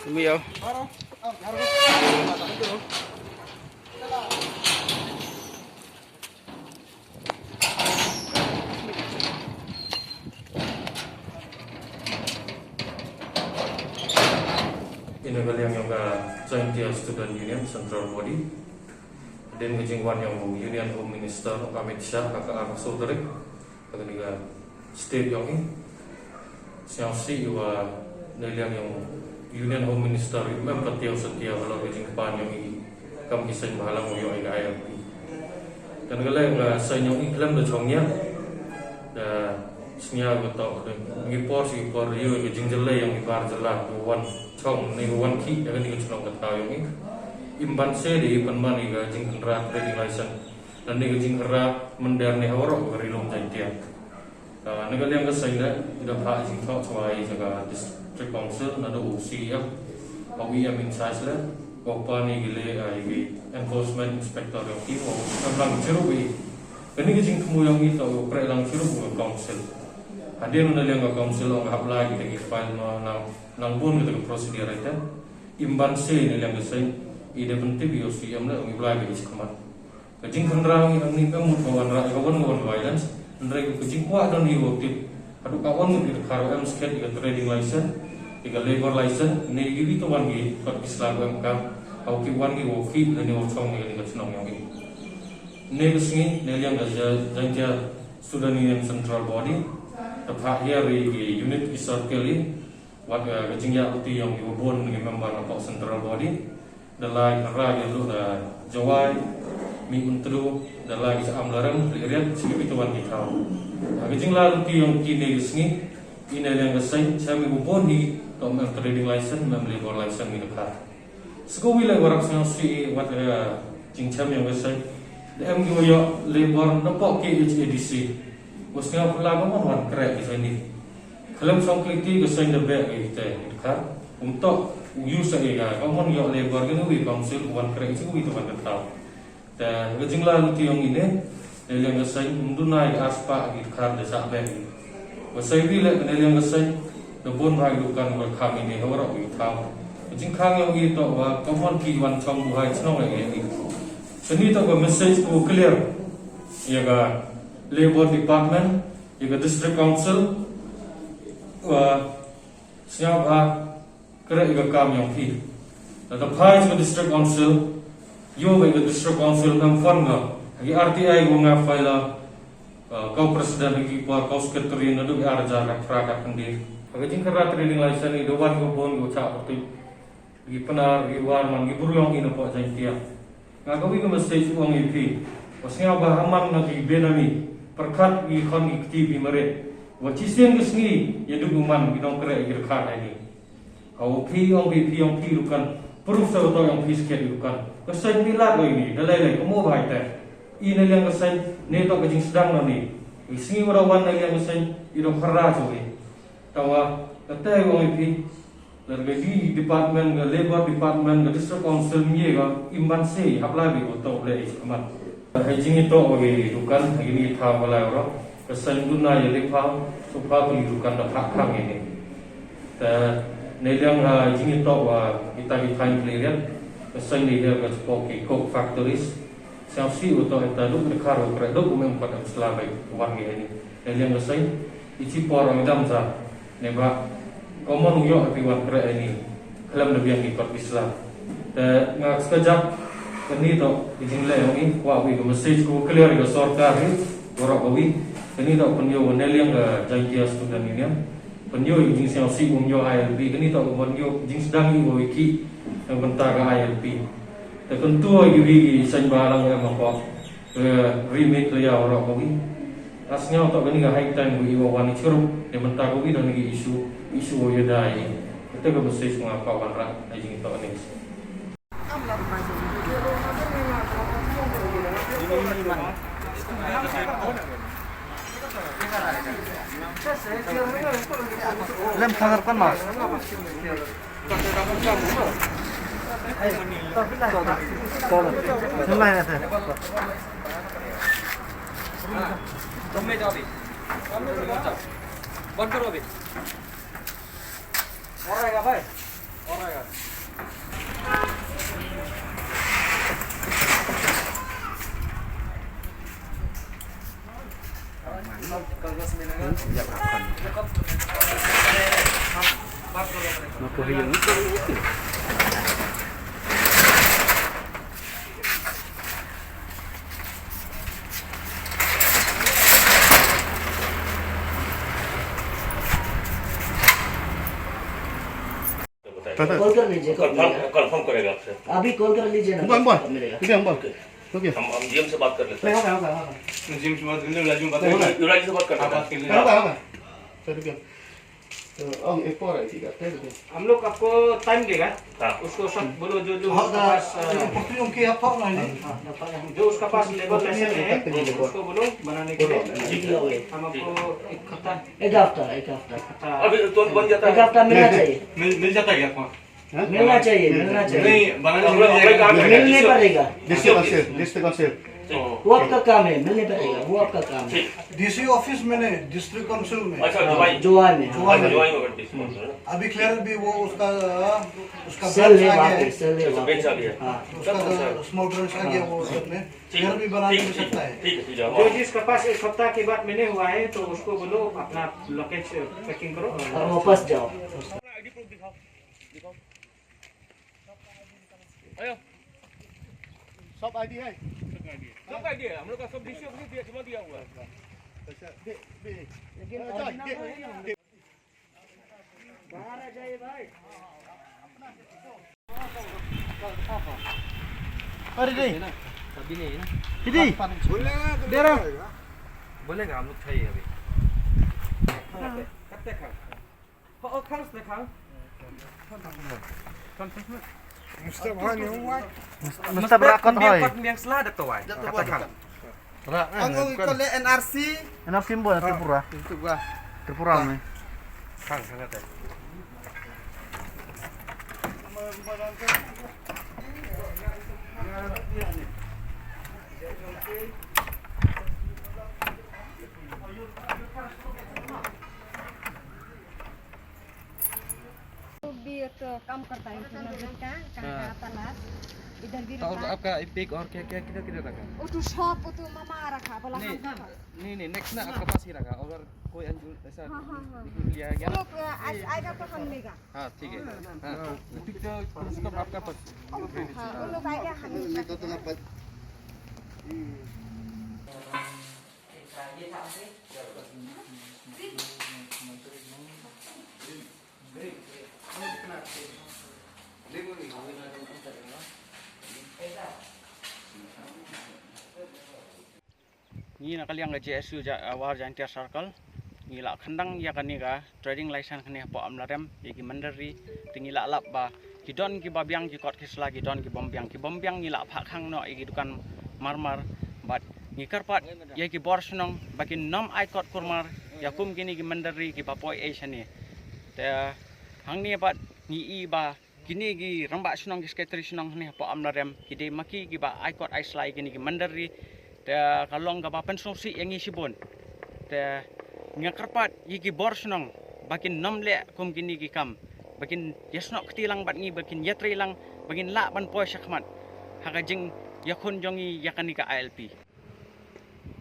Lumiyaw. Ini kali yang Joint Student Union Central Body dan kejingwan yang Union Home Minister Amit Shah kakak saudara kakak juga state yang ini siapa wa niliang yang Union Home Minister memang ketiau setia kalau kejingpan yang ini kami kisah mahalang yang ini IRP dan kalau yang saya yang ini dalam dacongnya dan senyap atau ngipor yo kejing jelai yang ibar jelah wan chong ni wan ki yang ni kecilong kata yang ini imban se di penman ni kejing kenra trading license dan ni kejing kenra mendarni hawarok berilong jantia ni kalau yang kesai dah tidak pak jing kau cuai jaga district council nado UC ya awi yang insight lah apa ni gile enforcement inspector yang kimo orang cerubi ini kejing kamu yang itu prelang cerubi council hadir menaliang ke council orang apply kita ke file nang pun kita ke prosedur itu imban se ni yang kesai ide penting BOC yang nak apply ke sekolah kejing kenderaan ini kamu kawan violence mereka kejing kuat dan ni waktu aduh kawan ni karo skate ke trading license ke labor license ni itu wangi kat Islam MK au ki wangi woki dan ni wocong ni senang yang ini ni kesini ni yang jantia Student Union Central Body tepat here di unit circle ini warga kejingnya uti yang dihubung dengan member atau Central Body dan lain raja lu dah jawai mi untru dan lagi seam larang lihat sikit itu wangi tahu kejing lalu ti yang kini kesini ini yang kesai saya hubung di atau trading license labor license ni dekat sekolah wilayah orang sensi warga jingcam yang kesai dem yo labor nampak KHADC Maksudnya perlawanan wan kerek di sini. Kalau songkliti kesan debek kita, kan? Untuk use saya, kamu yang labor ni wi council wan kerek itu wi tu wan tahu. Dan kejinglah luti yang ini, yang kesan mendunai aspa gitu kan desa bek. Wasai bila yang kesan debon bagi dukan berkam ini orang wi tahu. Kejing kang yang itu kamu ki wan chong buhai senang lagi ini. Seni tu message tu clear, ya kan? Labor Department, juga District Council, siapa kerja juga kami yang fi. Tetapi juga District Council, juga District Council nampak nggak? Lagi RTI gua ngapai lah, kau presiden lagi kau sekretari nado biarja kat perakat kendir. Lagi jingkar trading license ini doan gua pun gua cak waktu lagi penar, lagi warman, lagi berulang ini apa jantia. Nggak kau juga mesti uang itu. Pasnya bahaman lagi benami. Perkat di kon ikti meret wajisen kesni ya duguman bidong kere irkhat ini au pi ong pi lukan proof sa to yang fisket lukan kesan pilat ini dalai kamu bahai teh ini yang kesan ne to kejing sedang ni isni warawan yang kesan iro khara jori tawa kata ong pi largadi department labor department district council ni ga imban se hapla bi to le ismat Hijing itu bagi dukan ini tahu kalau orang kesan guna jadi faham supaya bagi dukan dapat kang ini. Dan nilai hijing itu kita define clear kesan dia sebagai coke factories. Siapa sih untuk kita duk berkaru produk umum pada selama wangi ini. Nilai kesan isi porang jam sah. Nebak komon yo akibat kerja ini dalam lebih yang ikut Islam. Dan ngak sekejap ini tu ijinlah yang ini, wah we message ko clear ke sorkar ni, orang kawi, ini tu penyo yang janjian student ini, penyo ijin siapa si ILP, ini tu penyo ijin sedang wiki yang bentar ILP. Tentu lagi saya balang yang apa remit tu ya orang kawi, asnya tu ini high time we wani ceru, yang bentar kawi dan lagi isu yadai, kita ke message mengapa warna ijin tu ni. Lem sangat kan mas? Semua ya sir. Orang ya, Pak? Orang ya. Makuhiyang call कर लीजिए कंफर्म करेगा आपसे। अभी कॉल कर लीजिए ना Bang, मिलेगा Bang, Bang. Okey. हम जीएम से बात कर लेते हैं। होगा युवराज से बात कर लेते हैं। Apa? Saya dengar. Oh, ekor है ठीक है। हम लोग आपको टाइम देगा हाँ। उसको सब बोलो जो जो उसका पास जो उसका पास लेबर लाइसेंस है उसको बोलो बनाने के लिए हम आपको एक हफ्ता अभी तुरंत बन जाता एक है। हफ्ता मिलना चाहिए मिल जाता है क्या आपको? मिलना चाहिए नहीं बनाने हम लोग अप्लाई कहाँ करेंगे? मिलने पड़ेगा District Council. वो आपका काम है मिलने पड़ेगा वो आपका काम है डीसी ऑफिस में नहीं डिस्ट्रिक्ट काउंसिल में अच्छा जुलाई जुआ में जुलाई में करती है। अभी क्लियर भी वो उसका सेल ब्रांच है आ वहाँ गया पे है सेल है वहाँ बेंच आ पे गया। हाँ उसका स्मॉल ब्रांच आ गया वो सब में क्लियर भी बनाने मिल सकता है ठीक है जो जिसका पास एक हफ्ता के बाद मैंने हुआ है तो उसको बोलो अपना लॉकेट पैकिंग करो और वापस जाओ सब ID है। सब आइडिया हम लोग का सब डीसी ऑफिस दिया जमा दिया हुआ है। अच्छा, दे। बाहर आ जाइए भाई अरे नहीं। अभी नहीं है ना इधर। दे रहा। बोलेगा हम लोग चाहिए अभी कब तक खाओ खाओ खाओ Mesti berakot hoy. yang selah ada tuai ang ko le NRC Enak simbol Tripura. Tripura ni. kang sangat ya भी एक काम करता है इंटरनेट का कहाँ तलाश इधर भी और रहता है आपका पिक और क्या क्या किधर किधर रखा वो तो शॉप वो तो मामा रखा बोला नहीं हम रखा। नहीं नेक्स्ट ना आपका पास ही रखा अगर कोई अंजुल ऐसा हाँ, हाँ, हाँ। लिया गया वो लोग आज आएगा तो हम लेगा हाँ ठीक है हाँ पिक तो उसका आपका पास हाँ वो लोग आएगा हम लेगा। Ni nak kalian ke JSU awar jantia circle. Ni la khandang ya kan ni ka trading license kan ni po amlarem ki mandari tingi la lap ba ki don ki babyang ki kot kisla ki don ki bombyang ni la phak khang no ki dukan marmar bat ni karpat ya ki borsnong bakin nom ai kot kurmar ya kum kini ki mandari ki bapoi asian ni ta hang ni bat ni I ba kini ki rambak snong ki skateri snong ni po amlarem ki de maki ki ba ai kot ai slai kini ki mandari ta kalong ka papan songsi yang isi bon ta ngakarpat yiki borsnong bakin nomle kum kini ki kam bakin yasnok ketilang bat ngi bakin yatri lang bakin la ban poy sakmat haka jing yakun jongi yakani ka ALP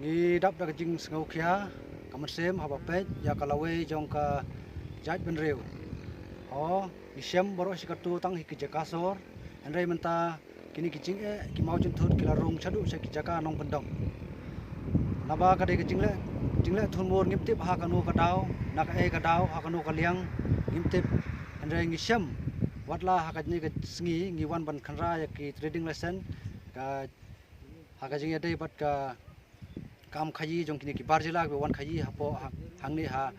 ni dap da jing sngau khia kamasem haba pej ya kalawe jong ka jaj benreu ho isem boro sikatu tang hiki jakasor andai menta kini kicing ki mau junthut kilarung chadu sa kijaka nong pendong naba ka de jingle thun mor ngiptip ha kanu ka daw nak ka daw ha kanu ka liang ngiptip andai ngisem watla ha ka ni ka sngi ngiwan ban khanra ya ki trading lesson ka ha ka jing ya dei bat ka kam khayi jong kini ki barjila be wan khayi ha po hangni ha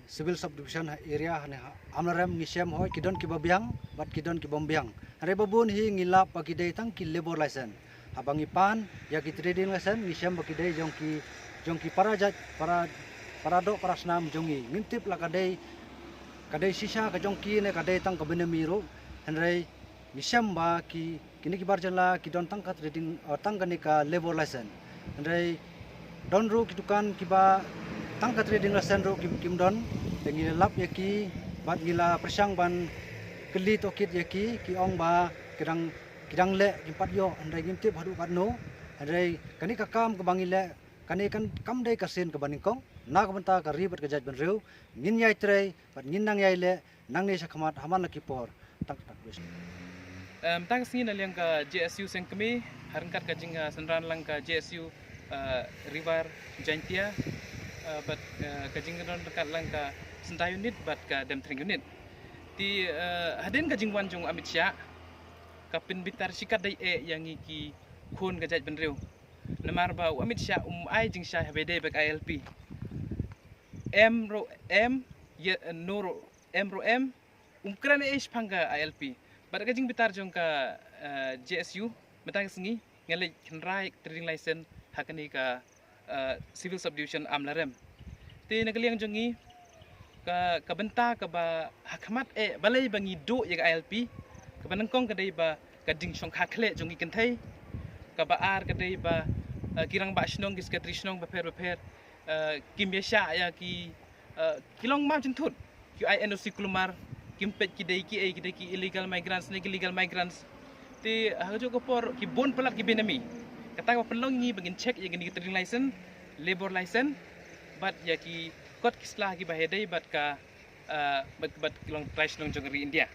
civil subdivision area hane amlarem ngisem hoy kidon ki babyang bat kidon ki bombyang re babun hi ngilap bagi dei tang ki labor license abangi pan ya ki trading license ngisem bagi dei jong ki para jaj para snam jongi ngintip la kadai sisa ka jong ki ne kadai tang ka benemiru henrei ngisem ba ki kini ki barjala ki don tang ka trading tang ka ni ka labor license henrei don ru ki dukan ki ba tang ka trading license ru kim don dengi lap ya ki bat gila persang ban keli tokit ya ki ong ba kidang le kimpat yo andai ngimtip hadu kadno andai kani ka kam ka bangile kani kan kam dei kasin ka baningkong na ka banta ka ribet ka jaj ban reu ngin yai trei bat ngin nang yai le nang ni sakhamat haman laki por tak tak bes. Tang sini naliang ka JSU sengkemi harangkat ka jinga senran lang ka JSU River Jaintia but ka jinga don dekat lang ka sentai unit but ka Demtring unit. Ti hadin ka jingwan jong Amit Shah ka pinbitar sikat dai yang iki khun ka jaj benreu. Namar ba Amit Shah ai jing Shah bede bek ILP. M ro M no ro M umkran pangga ILP. Pada kajing bitar jong ka JSU metang sengi ngalai kenrai trading license hakani ka civil subdivision amlarem. Ti nagaliang jongi ka benta ka ba hakamat balai bangi do ya ILP ka banangkong ka dai ba kading song hakle jongi kentai ka ba ar ka dai ba kirang ba snong gis ka trisnong ba per kimbiasya ya ki kilong mam jentut ki INOC kulumar kimpet ki dai ki illegal migrants ni illegal migrants ti hajo ko por ki bon pelak ki benami kata ko pelong ni bagin check ya gini trading license labor license but ya ki kot kislah ki bahedai but ka but kilong price nong jongri India